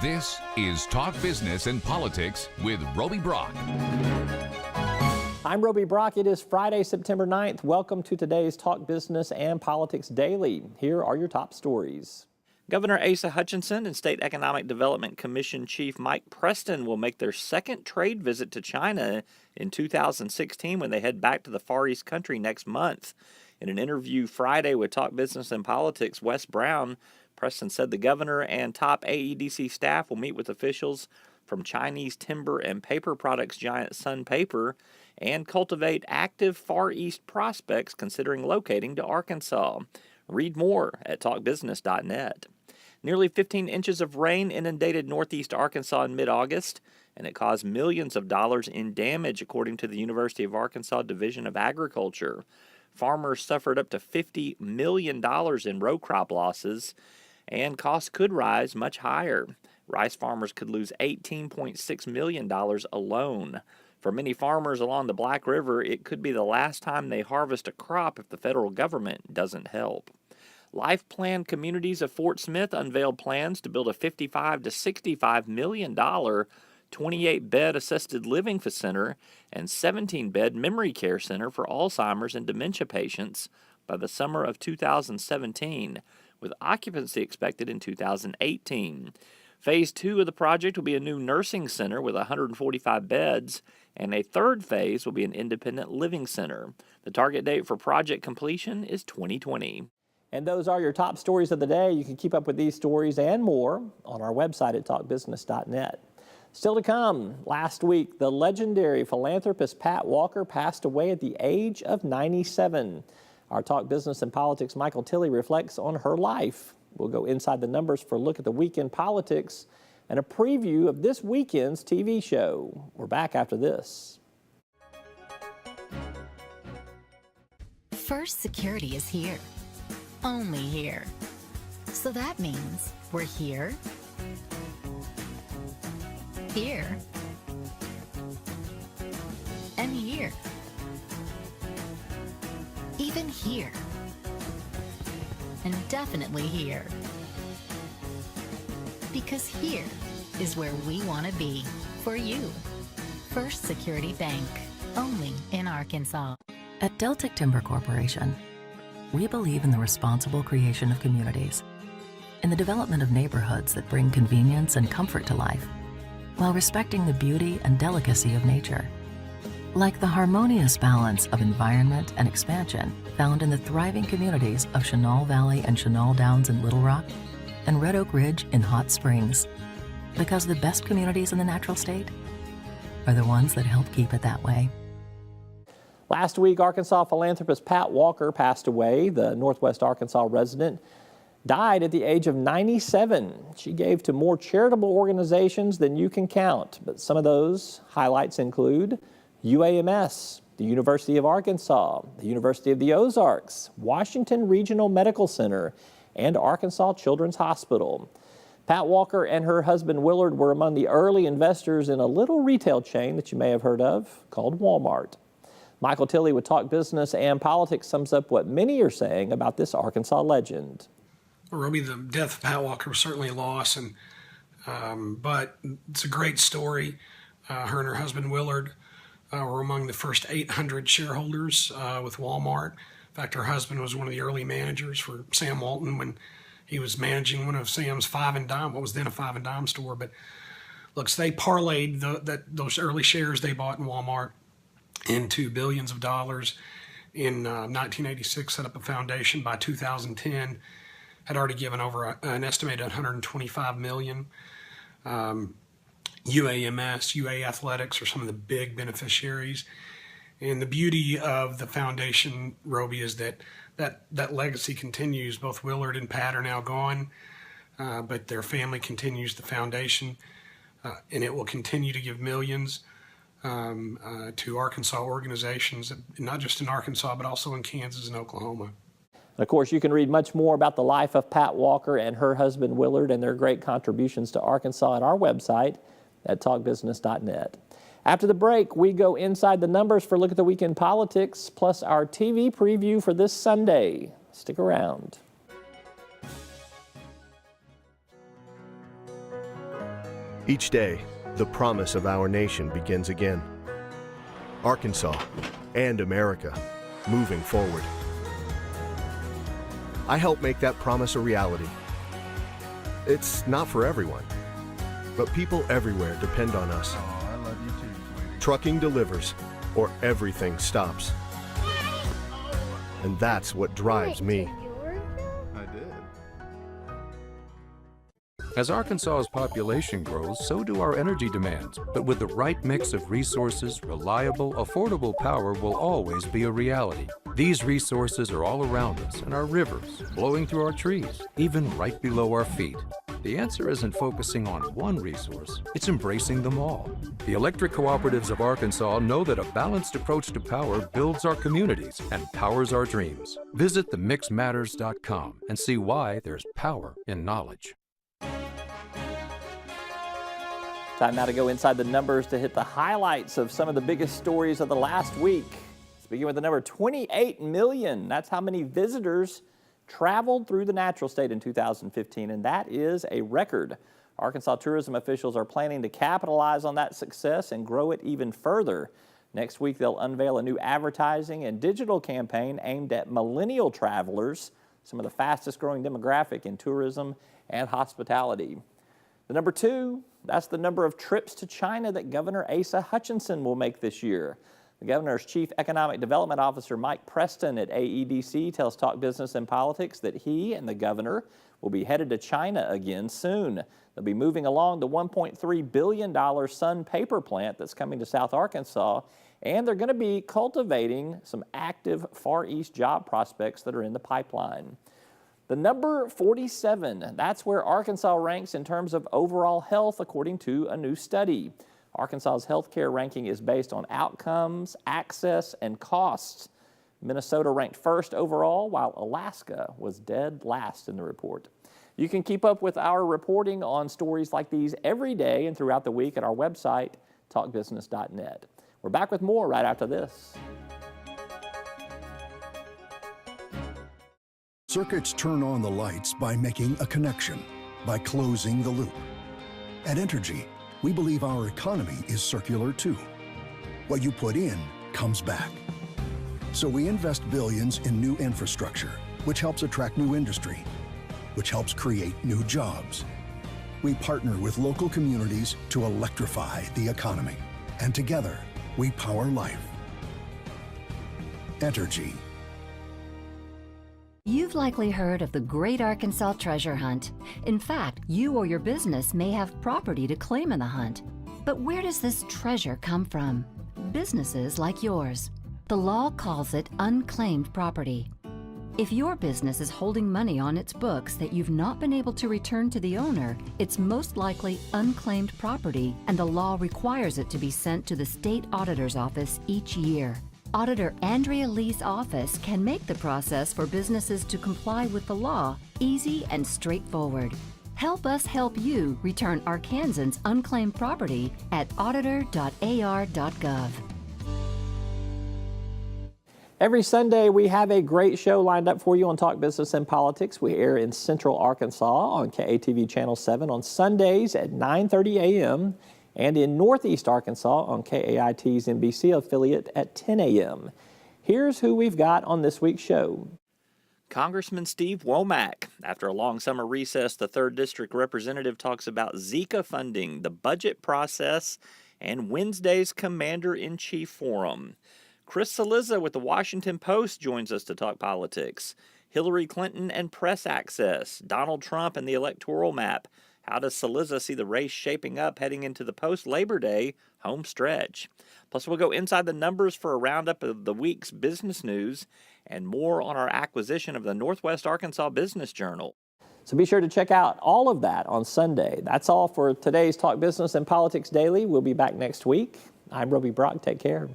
This is Talk Business and Politics with Roby Brock. I'm Roby Brock. It is Friday, September 9th. Welcome to today's Talk Business and Politics Daily. Here are your top stories. Governor Asa Hutchinson and State Economic Development Commission Chief Mike Preston will make their second trade visit to China in 2016 when they head back to the Far East country next month. In an interview Friday with Talk Business and Politics, Wes Brown, Preston said the governor and top AEDC staff will meet with officials from Chinese timber and paper products giant Sun Paper and cultivate active Far East prospects considering locating to Arkansas. Read more at talkbusiness.net. Nearly 15 inches of rain inundated northeast Arkansas in mid-August, and it caused millions of dollars in damage, according to the University of Arkansas Division of Agriculture. Farmers suffered up to $50 million in row crop losses, and costs could rise much higher. Rice farmers could lose $18.6 million alone. For many farmers along the Black River, it could be the last time they harvest a crop if the federal government doesn't help. Life Plan Communities of Fort Smith unveiled plans to build a $55 to $65 million 28-bed assisted living center and 17-bed memory care center for Alzheimer's and dementia patients by the summer of 2017, with occupancy expected in 2018. Phase 2 of the project will be a new nursing center with 145 beds, and a third phase will be an independent living center. The target date for project completion is 2020. And those are your top stories of the day. You can keep up with these stories and more on our website at talkbusiness.net. Still to come, last week, the legendary philanthropist Pat Walker passed away at the age of 97. Our Talk Business and Politics Michael Tilley reflects on her life. We'll go inside the numbers for a look at the week in politics and a preview of this weekend's TV show. We're back after this. First Security is here. Only here. So that means we're here, here, and here. Even here. And definitely here. Because here is where we want to be for you. First Security Bank, only in Arkansas. At Deltic Timber Corporation, we believe in the responsible creation of communities, in the development of neighborhoods that bring convenience and comfort to life, while respecting the beauty and delicacy of nature. Like the harmonious balance of environment and expansion found in the thriving communities of Chenal Valley and Chenal Downs in Little Rock and Red Oak Ridge in Hot Springs. Because the best communities in the natural state are the ones that help keep it that way. Last week, Arkansas philanthropist Pat Walker passed away. The Northwest Arkansas resident died at the age of 97. She gave to more charitable organizations than you can count, but some of those highlights include UAMS, the University of Arkansas, the University of the Ozarks, Washington Regional Medical Center, and Arkansas Children's Hospital. Pat Walker and her husband Willard were among the early investors in a little retail chain that you may have heard of called Walmart. Michael Tilley with Talk Business and Politics sums up what many are saying about this Arkansas legend. Well, Roby, the death of Pat Walker was certainly a loss, but it's a great story. Her and her husband Willard were among the first 800 shareholders with Walmart. In fact, her husband was one of the early managers for Sam Walton when he was managing one of Sam's five and dime, what was then a five and dime store. But look, so they parlayed those early shares they bought in Walmart into billions of dollars. In 1986, set up a foundation. By 2010, had already given over an estimated $125 million. UAMS, UA Athletics are some of the big beneficiaries. And the beauty of the foundation, Roby, is that legacy continues. Both Willard and Pat are now gone, but their family continues the foundation, and it will continue to give millions to Arkansas organizations, not just in Arkansas, but also in Kansas and Oklahoma. Of course, you can read much more about the life of Pat Walker and her husband Willard and their great contributions to Arkansas at our website at talkbusiness.net. After the break, we go inside the numbers for a look at the week in politics, plus our TV preview for this Sunday. Stick around. Each day, the promise of our nation begins again. Arkansas and America, moving forward. I help make that promise a reality. It's not for everyone, but people everywhere depend on us. Oh, I love you too, sweetie. Trucking delivers, or everything stops. And that's what drives me. I did. As Arkansas's population grows, so do our energy demands. But with the right mix of resources, reliable, affordable power will always be a reality. These resources are all around us in our rivers, blowing through our trees, even right below our feet. The answer isn't focusing on one resource, it's embracing them all. The electric cooperatives of Arkansas know that a balanced approach to power builds our communities and powers our dreams. Visit themixmatters.com and see why there's power in knowledge. Time now to go inside the numbers to hit the highlights of some of the biggest stories of the last week. Let's begin with the number 28 million. That's how many visitors traveled through the natural state in 2015, and that is a record. Arkansas tourism officials are planning to capitalize on that success and grow it even further. Next week, they'll unveil a new advertising and digital campaign aimed at millennial travelers, some of the fastest growing demographic in tourism and hospitality. The number 2, that's the number of trips to China that Governor Asa Hutchinson will make this year. The governor's chief economic development officer, Mike Preston at AEDC, tells Talk Business and Politics that he and the governor will be headed to China again soon. They'll be moving along the $1.3 billion Sun paper plant that's coming to South Arkansas, and they're going to be cultivating some active Far East job prospects that are in the pipeline. The number 47, that's where Arkansas ranks in terms of overall health, according to a new study. Arkansas's healthcare ranking is based on outcomes, access, and costs. Minnesota ranked first overall, while Alaska was dead last in the report. You can keep up with our reporting on stories like these every day and throughout the week at our website, talkbusiness.net. We're back with more right after this. Circuits turn on the lights by making a connection, by closing the loop. At Entergy, we believe our economy is circular too. What you put in comes back. So we invest billions in new infrastructure, which helps attract new industry, which helps create new jobs. We partner with local communities to electrify the economy. And together, we power life. Entergy. You've likely heard of the Great Arkansas Treasure Hunt. In fact, you or your business may have property to claim in the hunt. But where does this treasure come from? Businesses like yours. The law calls it unclaimed property. If your business is holding money on its books that you've not been able to return to the owner, it's most likely unclaimed property, and the law requires it to be sent to the state auditor's office each year. Auditor Andrea Lee's office can make the process for businesses to comply with the law easy and straightforward. Help us help you return Arkansans' unclaimed property at auditor.ar.gov. Every Sunday, we have a great show lined up for you on Talk Business and Politics. We air in Central Arkansas on KATV Channel 7 on Sundays at 9:30 a.m. and in Northeast Arkansas on KAIT's NBC affiliate at 10 a.m. Here's who we've got on this week's show. Congressman Steve Womack. After a long summer recess, the 3rd District Representative talks about Zika funding, the budget process, and Wednesday's Commander-in-Chief Forum. Chris Cillizza with the Washington Post joins us to talk politics. Hillary Clinton and press access, Donald Trump and the electoral map. How does Cillizza see the race shaping up heading into the post-Labor Day home stretch? Plus, we'll go inside the numbers for a roundup of the week's business news and more on our acquisition of the Northwest Arkansas Business Journal. So be sure to check out all of that on Sunday. That's all for today's Talk Business and Politics Daily. We'll be back next week. I'm Roby Brock. Take care.